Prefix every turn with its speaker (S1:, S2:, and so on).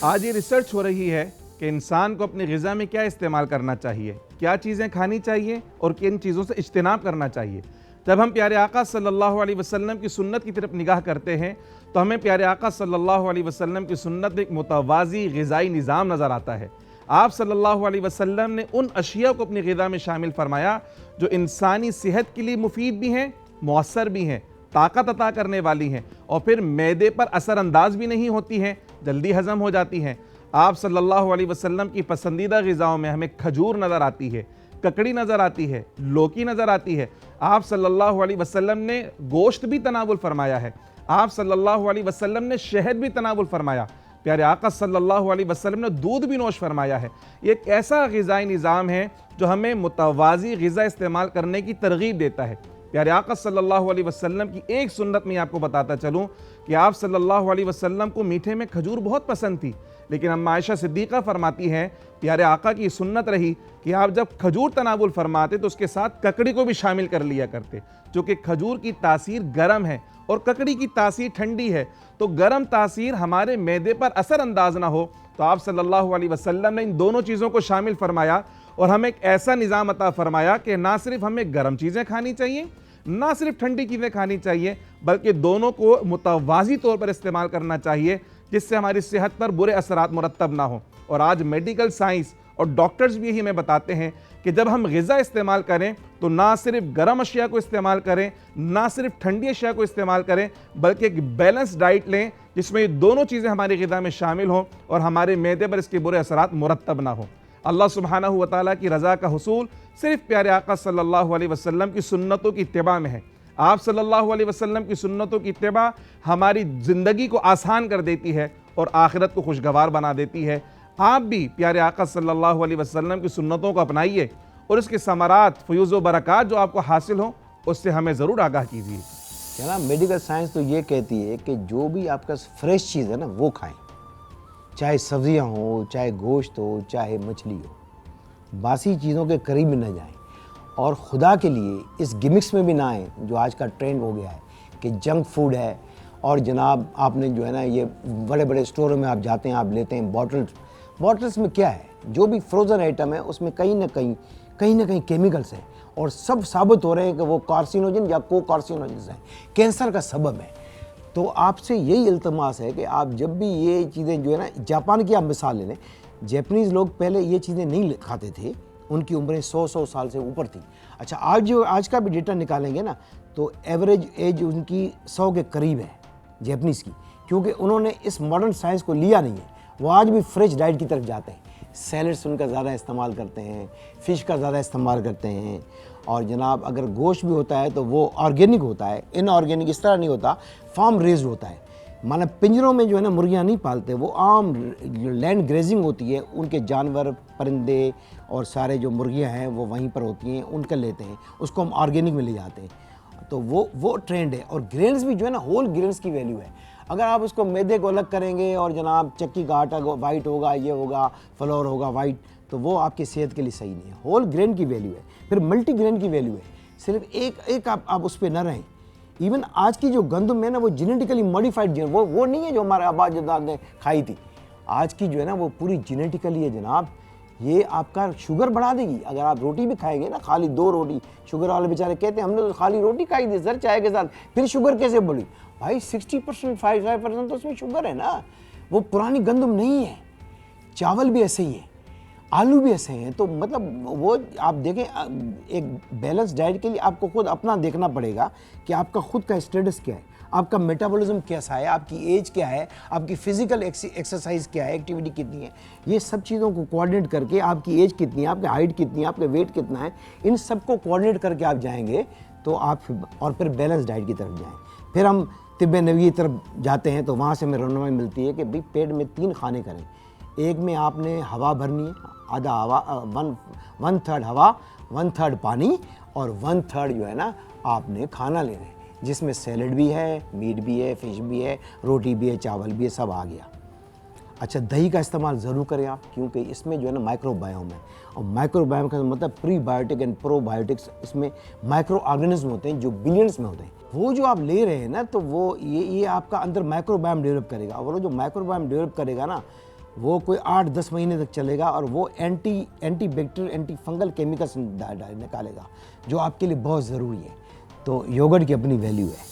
S1: आज ये रिसर्च हो रही है कि इंसान को अपनी ग़िज़ा में क्या इस्तेमाल करना चाहिए, क्या चीज़ें खानी चाहिए और किन चीज़ों से इज्तिनाब करना चाहिए। जब हम प्यारे आका सल्लल्लाहु अलैहि वसल्लम की सुन्नत की तरफ निगाह करते हैं तो हमें प्यारे आका सल्लल्लाहु अलैहि वसल्लम की सुन्नत में एक मुतवाज़ी ग़िज़ाई निज़ाम नज़र आता है। आप सल्लल्लाहु अलैहि वसल्लम ने उन अशिया को अपनी ग़िज़ा में शामिल फरमाया जो इंसानी सेहत के लिए मुफीद भी हैं, मौसर भी हैं, ताकत अता करने वाली हैं और फिर मैदे पर असरअंदाज भी नहीं होती हैं, जल्दी हज़म हो जाती हैं। आप सल्लल्लाहु अलैहि वसल्लम की पसंदीदा ग़िज़ाओं में हमें खजूर नज़र आती है, ककड़ी नज़र आती है, लौकी नज़र आती है। आप सल्लल्लाहु अलैहि वसल्लम ने गोश्त भी तनावुल फरमाया है। आप सल्लल्लाहु अलैहि वसल्लम ने शहद भी तनावुल फरमाया। प्यारे आका सल्लल्लाहु अलैहि वसल्लम ने दूध भी नोश फरमाया है। ये एक ऐसा ग़िज़ाई निज़ाम है जो हमें मुतवाज़ी ग़िज़ा इस्तेमाल करने की तरगीब देता है। प्यारे आका सल्लल्लाहु अलैहि वसल्लम की एक सुन्नत में आपको बताता चलूँ कि आप सल्लल्लाहु अलैहि वसल्लम को मीठे में खजूर बहुत पसंद थी, लेकिन अम्मा आयशा सिद्दीक़ा फरमाती हैं प्यारे आका की सुन्नत रही कि आप जब खजूर तनावुल फरमाते तो उसके साथ ककड़ी को भी शामिल कर लिया करते, चूँकि खजूर की तासीर गर्म है और ककड़ी की तासीर ठंडी है, तो गर्म तासीर हमारे मैदे पर असर अंदाज ना हो, तो आप सल्लल्लाहु अलैहि वसल्लम ने इन दोनों चीज़ों को शामिल फरमाया और हमें एक ऐसा निज़ाम अता फरमाया कि ना सिर्फ हमें गर्म चीज़ें खानी चाहिए, ना सिर्फ ठंडी चीज़ें खानी चाहिए, बल्कि दोनों को मुतवाज़ी तौर पर इस्तेमाल करना चाहिए, जिससे हमारी सेहत पर बुरे असरात मुरत्तब ना हो। और आज मेडिकल साइंस और डॉक्टर्स भी यही हमें बताते हैं कि जब हम ग़िज़ा इस्तेमाल करें तो ना सिर्फ गर्म अशिया को इस्तेमाल करें, ना सिर्फ ठंडी अशिया को इस्तेमाल करें, बल्कि एक बैलेंस डाइट लें जिसमें ये दोनों चीज़ें हमारी ग़िज़ा में शामिल हों और हमारे मैदे पर इसके बुरे असरात मुरत्तब ना हो। अल्लाह सुब्हानहू व तआला की रज़ा का हुसूल सिर्फ प्यारे आका सल्लल्लाहु अलैहि वसल्लम की सुन्नतों की इत्तिबा में है। आप सल्लल्लाहु अलैहि वसल्लम की सुन्नतों की इत्तिबा हमारी ज़िंदगी को आसान कर देती है और आखिरत को खुशगवार बना देती है। आप भी प्यारे आका सल्लल्लाहु अलैहि वसल्लम की सुन्नतों को अपनाइए और उसके समरात, फ़यूज़ व बरक़ात जो आपको हासिल हो उससे हमें ज़रूर आगाह कीजिए।
S2: जनाब, मेडिकल साइंस तो ये कहती है कि जो भी आपका फ्रेश चीज़ है ना वो खाएं, चाहे सब्जियां हो, चाहे गोश्त हो, चाहे मछली हो। बासी चीज़ों के करीब न जाएं और ख़ुदा के लिए इस गिमिक्स में भी ना आएँ जो आज का ट्रेंड हो गया है कि जंक फूड है। और जनाब, आपने जो है ना ये बड़े बड़े स्टोरों में आप जाते हैं, आप लेते हैं बॉटल्स में क्या है, जो भी फ्रोज़न आइटम है उसमें कहीं ना कहीं केमिकल्स हैं और सब साबित हो रहे हैं कि वो कार्सिनोजन या को कार्सिनोजन है, कैंसर का सबब है। तो आपसे यही इल्तमास है कि आप जब भी ये चीज़ें जो है ना, जापान की आप मिसाल ले लें, जैपनीज़ लोग पहले ये चीज़ें नहीं खाते थे, उनकी उम्रें 100 साल से ऊपर थी। अच्छा, आज का भी डेटा निकालेंगे ना तो एवरेज एज उनकी 100 के करीब है जैपनीज़ की, क्योंकि उन्होंने इस मॉडर्न साइंस को लिया नहीं है। वो आज भी फ्रेश डाइट की तरफ जाते हैं, सैलड्स उनका ज़्यादा इस्तेमाल करते हैं, फ़िश का ज़्यादा इस्तेमाल करते हैं। और जनाब, अगर गोश्त भी होता है तो वो ऑर्गेनिक होता है, इनऑर्गेनिक इस तरह नहीं होता, फार्म रेज्ड होता है। माना पिंजरों में जो है ना मुर्गियाँ नहीं पालते, वो आम लैंड ग्रेजिंग होती है, उनके जानवर, परिंदे और सारे जो मुर्गियाँ हैं वो वहीं पर होती हैं, उनका लेते हैं, उसको हम ऑर्गेनिक में ले जाते हैं। तो वो ट्रेंड है। और ग्रेन्स भी जो है ना, होल ग्रेन्स की वैल्यू है। अगर आप उसको मैदे को अलग करेंगे और जनाब चक्की का आटा वाइट होगा, ये होगा, फ्लोर होगा वाइट, तो वो आपकी सेहत के लिए सही नहीं है। होल ग्रेन की वैल्यू है, फिर मल्टी ग्रेन की वैल्यू है। सिर्फ एक आप उस पर न रहें। इवन आज की जो गंदम है ना, वो जेनेटिकली मॉडिफाइड वो नहीं है जो हमारे आबा अजदाद ने खाई थी। आज की जो है ना वो पूरी जेनेटिकली है जनाब। ये आपका शुगर बढ़ा देगी। अगर आप रोटी भी खाएंगे ना, खाली 2 रोटी, शुगर वाले बेचारे कहते हैं हमने तो खाली रोटी खाई थी सर चाय के साथ, फिर शुगर कैसे बढ़ी? भाई 60% 55% तो उसमें शुगर है ना, वो पुरानी गंदम नहीं है। चावल भी ऐसे ही है, आलू भी ऐसे हैं। तो मतलब वो आप देखें, एक बैलेंस डाइट के लिए आपको खुद अपना देखना पड़ेगा कि आपका खुद का स्टेटस क्या है, आपका मेटाबॉलिज्म कैसा है, आपकी एज क्या है, आपकी फिजिकल एक्सरसाइज क्या है, एक्टिविटी कितनी है। ये सब चीज़ों को कोऑर्डिनेट करके, आपकी एज कितनी है, आपकी हाइट कितनी है, आपका वेट कितना है, इन सब को कोऑर्डिनेट करके आप जाएंगे तो आप, और फिर बैलेंस डाइट की तरफ जाएँ। फिर हम तिब्बे नबवी की तरफ जाते हैं तो वहाँ से हमें रहनुमाई मिलती है कि भाई पेट में 3 खाने करें। एक में आपने हवा भरनी है, आधा हवा, 1/3 हवा, 1/3 पानी और 1/3 जो है ना आपने खाना लेना है, जिसमें सैलड भी है, मीट भी है, फिश भी है, रोटी भी है, चावल भी है, सब आ गया। अच्छा, दही का इस्तेमाल ज़रूर करें आप, क्योंकि इसमें जो है ना माइक्रोबायोम है, और माइक्रोबायोम का मतलब प्रीबायोटिक एंड प्रोबायोटिक्स, इसमें माइक्रो ऑर्गेनिज्म होते हैं जो बिलियंस में होते हैं। वो जो आप ले रहे हैं ना, तो वो ये आपका अंदर माइक्रोबायोम डेवलप करेगा, और वो जो माइक्रोबायोम डेवलप करेगा ना, वो कोई 8-10 महीने तक चलेगा, और वो anti bacterial anti fungal chemicals निकालेगा, जो आपके लिए बहुत ज़रूरी है। तो योगर्ट की अपनी वैल्यू है।